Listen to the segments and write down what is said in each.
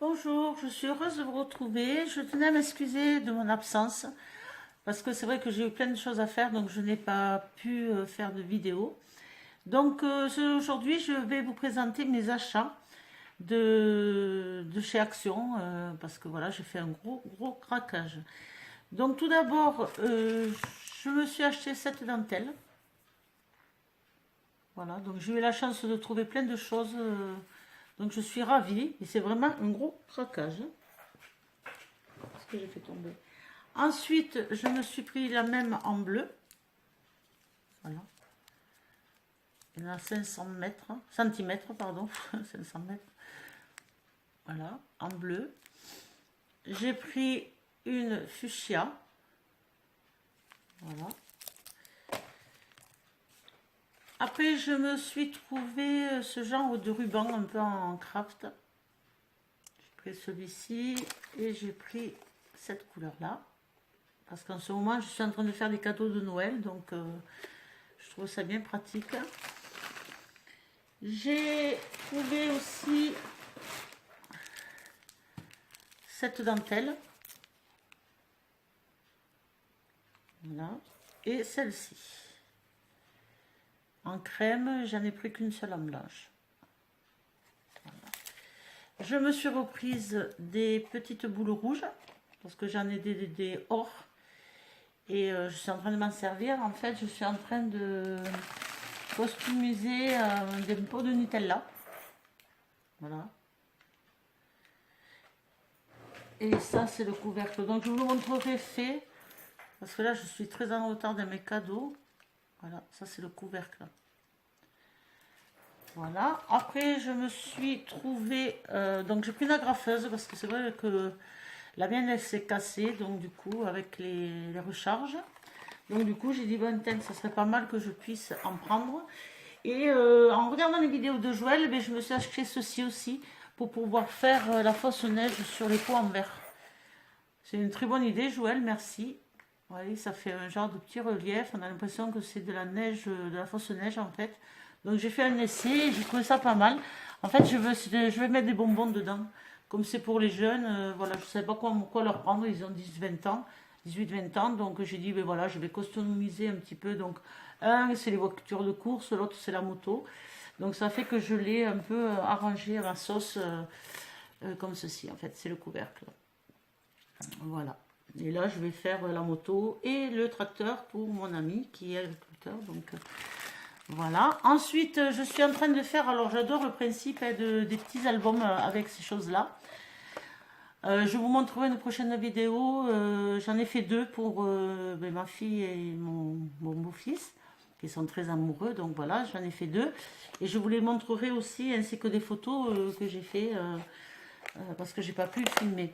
Bonjour, je suis heureuse de vous retrouver. Je tenais à m'excuser de mon absence parce que c'est vrai que j'ai eu plein de choses à faire donc je n'ai pas pu faire de vidéo. Donc aujourd'hui je vais vous présenter mes achats de chez Action parce que voilà j'ai fait un gros craquage. Donc tout d'abord je me suis acheté cette dentelle. Voilà, donc j'ai eu la chance de trouver plein de choses. Donc je suis ravie et c'est vraiment un gros craquage. Ce que j'ai fait tomber. Ensuite, je me suis pris la même en bleu. Voilà. Il y en a 500 mètres, centimètres, pardon. 500 mètres. Voilà, en bleu. J'ai pris une fuchsia. Voilà. Après, je me suis trouvé ce genre de ruban un peu en craft. J'ai pris celui-ci et j'ai pris cette couleur-là. Parce qu'en ce moment, je suis en train de faire des cadeaux de Noël, donc je trouve ça bien pratique. J'ai trouvé aussi cette dentelle. Voilà. Et celle-ci. En crème, j'en ai pris qu'une seule en blanche. Voilà. Je me suis reprise des petites boules rouges. Parce que j'en ai des or. Et je suis en train de m'en servir. En fait, je suis en train de customiser des pots de Nutella. Voilà. Et ça, c'est le couvercle. Donc, je vous le montrerai fait. Parce que là, je suis très en retard dans mes cadeaux. Voilà, ça, c'est le couvercle. Voilà. Après, je me suis trouvée... donc, j'ai pris une agrafeuse parce que c'est vrai que la mienne, elle s'est cassée. Donc, du coup, avec les recharges. Donc, du coup, j'ai dit, bon, tiens, ça serait pas mal que je puisse en prendre. Et en regardant les vidéos de Joël, je me suis acheté ceci aussi pour pouvoir faire la fausse neige sur les pots en verre. C'est une très bonne idée, Joël, merci. Vous voyez, ça fait un genre de petit relief. On a l'impression que c'est de la neige, de la fausse neige en fait. Donc j'ai fait un essai, j'ai trouvé ça pas mal. En fait, je vais mettre des bonbons dedans. Comme c'est pour les jeunes, voilà, je ne savais pas quoi leur prendre. Ils ont 10-20 ans, 18-20 ans. Donc j'ai dit, ben voilà, je vais customiser un petit peu. Donc un, c'est les voitures de course, l'autre, c'est la moto. Donc ça fait que je l'ai un peu arrangé à ma sauce comme ceci. En fait, c'est le couvercle. Voilà. Et là, je vais faire la moto et le tracteur pour mon ami qui est agriculteur. Donc voilà. Ensuite, je suis en train de faire. Alors, j'adore le principe des petits albums avec ces choses-là. Je vous montrerai une prochaine vidéo. J'en ai fait deux pour ma fille et mon beau-fils qui sont très amoureux. Donc voilà, j'en ai fait deux. Et je vous les montrerai aussi, ainsi que des photos que j'ai fait parce que j'ai pas pu filmer.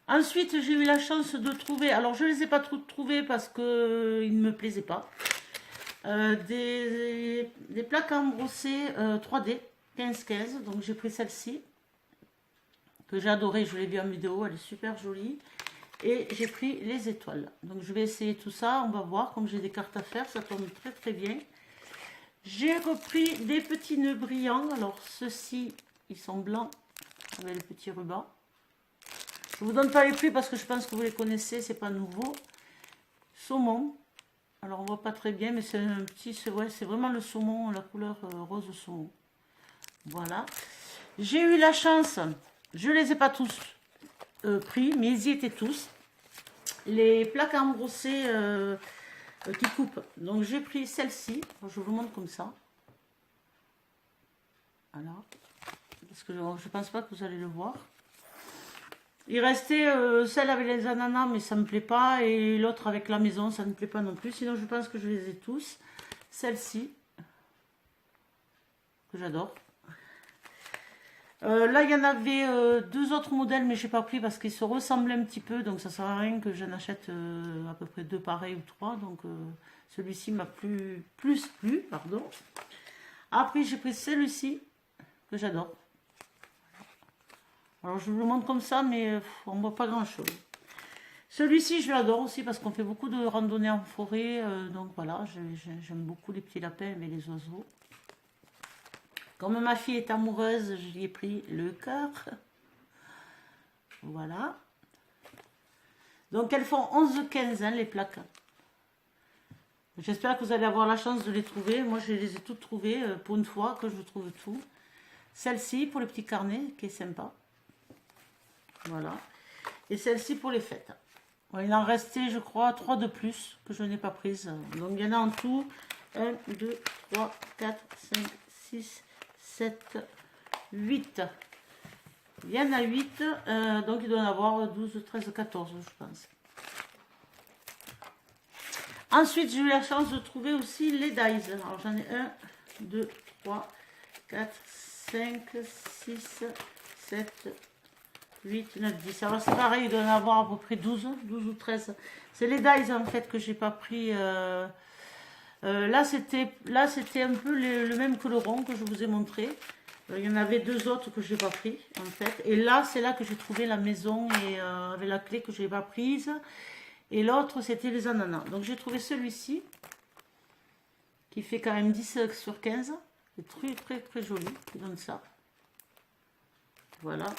Ensuite, j'ai eu la chance de trouver, alors je ne les ai pas trouvés parce qu'ils ne me plaisaient pas, des plaques à embrosser 3D 15-15. Donc j'ai pris celle-ci, que j'ai adorée, je l'ai vue en vidéo, elle est super jolie. Et j'ai pris les étoiles. Donc je vais essayer tout ça, on va voir, comme j'ai des cartes à faire, ça tombe très très bien. J'ai repris des petits nœuds brillants, alors ceux-ci, ils sont blancs, avec le petit ruban. Je ne vous donne pas les prix parce que je pense que vous les connaissez, c'est pas nouveau. Saumon. Alors on voit pas très bien, mais c'est un petit, ouais, c'est vraiment le saumon, la couleur rose saumon. Voilà. J'ai eu la chance, je les ai pas tous pris, mais ils y étaient tous. Les plaques à embrosser qui coupent. Donc j'ai pris celle-ci. Je vous montre comme ça. Voilà. Parce que je pense pas que vous allez le voir. Il restait celle avec les ananas, mais ça ne me plaît pas. Et l'autre avec la maison, ça ne me plaît pas non plus. Sinon, je pense que je les ai tous. Celle-ci, que j'adore. Là, il y en avait deux autres modèles, mais je n'ai pas pris parce qu'ils se ressemblaient un petit peu. Donc, ça ne sert à rien que j'en achète à peu près deux pareils ou trois. Donc, celui-ci m'a plus plu. Pardon. Après, j'ai pris celui-ci, que j'adore. Alors, je vous le montre comme ça, mais on ne voit pas grand-chose. Celui-ci, je l'adore aussi parce qu'on fait beaucoup de randonnées en forêt. Donc voilà, j'aime beaucoup les petits lapins et les oiseaux. Comme ma fille est amoureuse, je lui ai pris le cœur. Voilà. Donc elles font 11,15 hein, les plaques. J'espère que vous allez avoir la chance de les trouver. Moi je les ai toutes trouvées pour une fois que je trouve tout. Celle-ci pour le petit carnet qui est sympa. Voilà. Et celle-ci pour les fêtes. Il en restait je crois 3 de plus que je n'ai pas prises. Donc il y en a en tout 1, 2, 3, 4, 5, 6, 7, 8. Il y en a 8, donc il doit en avoir 12, 13, 14, je pense. Ensuite, j'ai eu la chance de trouver aussi les dies. Alors, j'en ai 1, 2, 3, 4, 5, 6, 7, 8, 9, 10. Alors, c'est pareil, il doit en avoir à peu près 12 ou 13. C'est les dies, en fait, que j'ai pas pris. Là, c'était un peu le même que le rond que je vous ai montré. Il y en avait 2 autres que je n'ai pas pris en fait. Et là, c'est là que j'ai trouvé la maison et avec la clé que je n'ai pas prise. Et l'autre, c'était les ananas. Donc j'ai trouvé celui-ci qui fait quand même 10 sur 15. C'est très très très joli. Il donne ça. Voilà.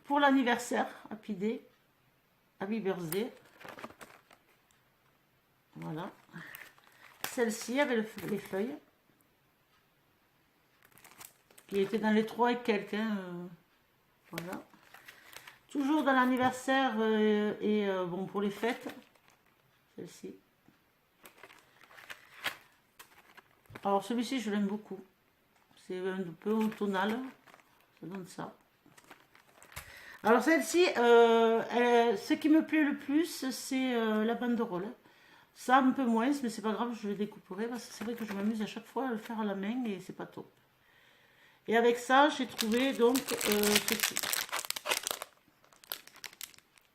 Pour l'anniversaire, Happy Day. Happy Birthday. Voilà. Celle-ci avec les feuilles. Qui était dans les 3 et quelques. Hein, voilà. Toujours dans l'anniversaire et bon pour les fêtes. Celle-ci. Alors celui-ci je l'aime beaucoup. C'est un peu automnal. Ça donne ça. Alors celle-ci, ce qui me plaît le plus, c'est la banderole. Ça un peu moins, mais c'est pas grave, je le découperai parce que c'est vrai que je m'amuse à chaque fois à le faire à la main et c'est pas top. Et avec ça, j'ai trouvé donc ceci.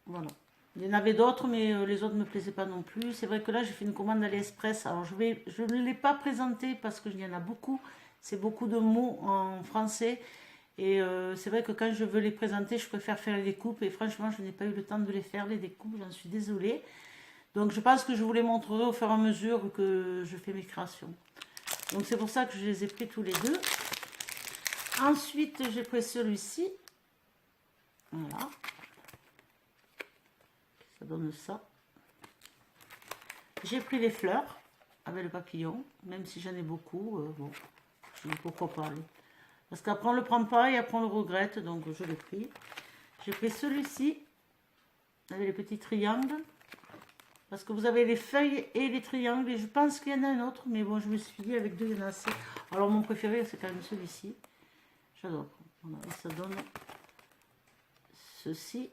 Voilà. Il y en avait d'autres, mais les autres ne me plaisaient pas non plus. C'est vrai que là, j'ai fait une commande AliExpress. Alors, je ne l'ai pas présenté parce qu'il y en a beaucoup. C'est beaucoup de mots en français. Et c'est vrai que quand je veux les présenter, je préfère faire les découpes. Et franchement, je n'ai pas eu le temps de les faire, les découpes. J'en suis désolée. Donc, je pense que je vous les montrerai au fur et à mesure que je fais mes créations. Donc, c'est pour ça que je les ai pris tous les deux. Ensuite, j'ai pris celui-ci. Voilà. Ça donne ça. J'ai pris les fleurs avec le papillon, même si j'en ai beaucoup. Bon, je dis pourquoi pas. Allez. Parce qu'après on le prend pas et après on le regrette, donc je l'ai pris. J'ai pris celui-ci avec les petits triangles. Parce que vous avez les feuilles et les triangles. Et je pense qu'il y en a un autre, mais bon, je me suis dit avec 2, il y en a assez. Alors mon préféré, c'est quand même celui-ci. J'adore. Voilà, et ça donne ceci.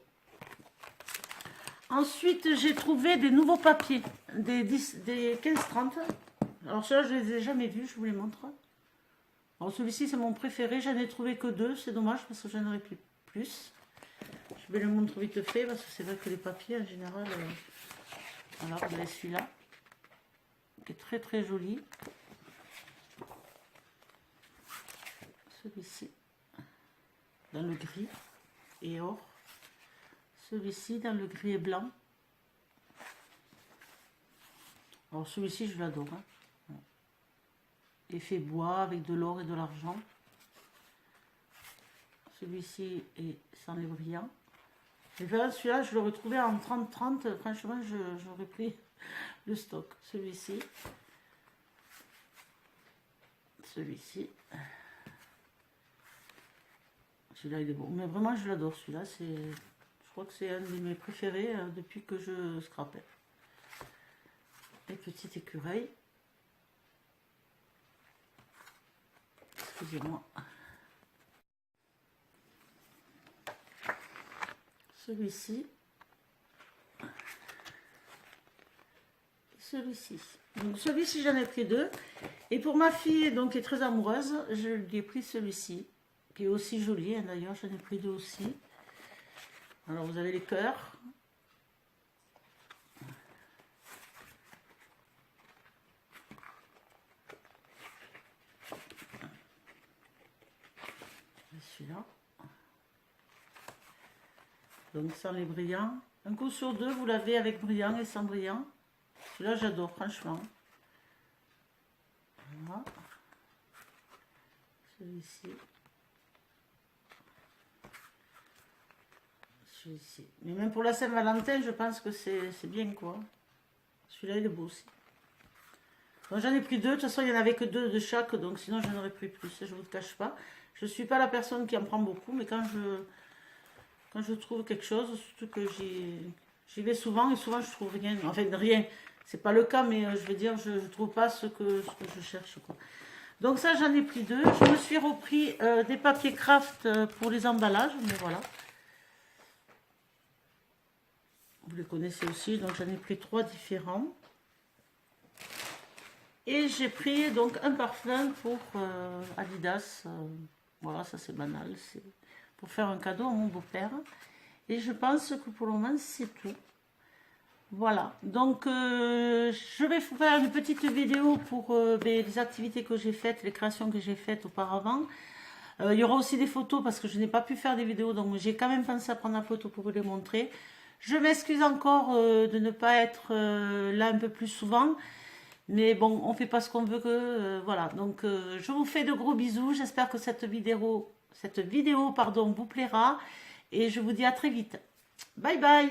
Ensuite, j'ai trouvé des nouveaux papiers, des 15-30. Alors ceux-là, je ne les ai jamais vus, je vous les montre. Alors celui-ci, c'est mon préféré, j'en ai trouvé que 2, c'est dommage parce que j'en aurais pris plus. Je vais le montrer vite fait parce que c'est vrai que les papiers, en général... Alors, vous avez celui-là, qui est très très joli. Celui-ci, dans le gris et or. Celui-ci dans le gris et blanc. Alors celui-ci je l'adore. Hein. Effet bois avec de l'or et de l'argent. Celui-ci est sans les brillants. Et voilà, celui-là je l'ai retrouvé en 30-30. Franchement j'aurais pris le stock. Celui-ci. Celui-ci. Celui-là il est bon. Mais vraiment je l'adore celui-là. Je crois que c'est un de mes préférés depuis que je scrapais. Les petites écureuils. Excusez-moi. Celui-ci. Celui-ci. Donc celui-ci j'en ai pris 2. Et pour ma fille donc qui est très amoureuse, je lui ai pris celui-ci. Qui est aussi joli. Hein, d'ailleurs j'en ai pris 2 aussi. Alors vous avez les cœurs. Celui-là. Donc sans les brillants. Un coup sur 2, vous l'avez avec brillant et sans brillant. Celui-là j'adore franchement. Voilà. Celui-ci. celui-ci. Mais même pour la Saint-Valentin, je pense que c'est bien, quoi. Celui-là, il est beau aussi. Bon, j'en ai pris deux. De toute façon, il n'y en avait que deux de chaque, donc sinon, j'en aurais pris plus. Je ne vous le cache pas. Je ne suis pas la personne qui en prend beaucoup, mais quand je trouve quelque chose, surtout que j'y vais souvent, et souvent, je trouve rien. Enfin, rien. C'est pas le cas, mais je veux dire, je ne trouve pas ce que je cherche, quoi. Donc ça, j'en ai pris deux. Je me suis repris des papiers craft pour les emballages, mais voilà. Vous les connaissez aussi, donc j'en ai pris 3 différents. Et j'ai pris donc un parfum pour Adidas. Voilà, ça c'est banal, c'est pour faire un cadeau à mon beau-père. Et je pense que pour le moment, c'est tout. Voilà, donc je vais vous faire une petite vidéo pour les activités que j'ai faites, les créations que j'ai faites auparavant. Il y aura aussi des photos parce que je n'ai pas pu faire des vidéos, donc j'ai quand même pensé à prendre la photo pour vous les montrer. Je m'excuse encore de ne pas être là un peu plus souvent, mais bon, on fait pas ce qu'on veut que voilà. Donc je vous fais de gros bisous. J'espère que cette vidéo, pardon, vous plaira et je vous dis à très vite. Bye bye.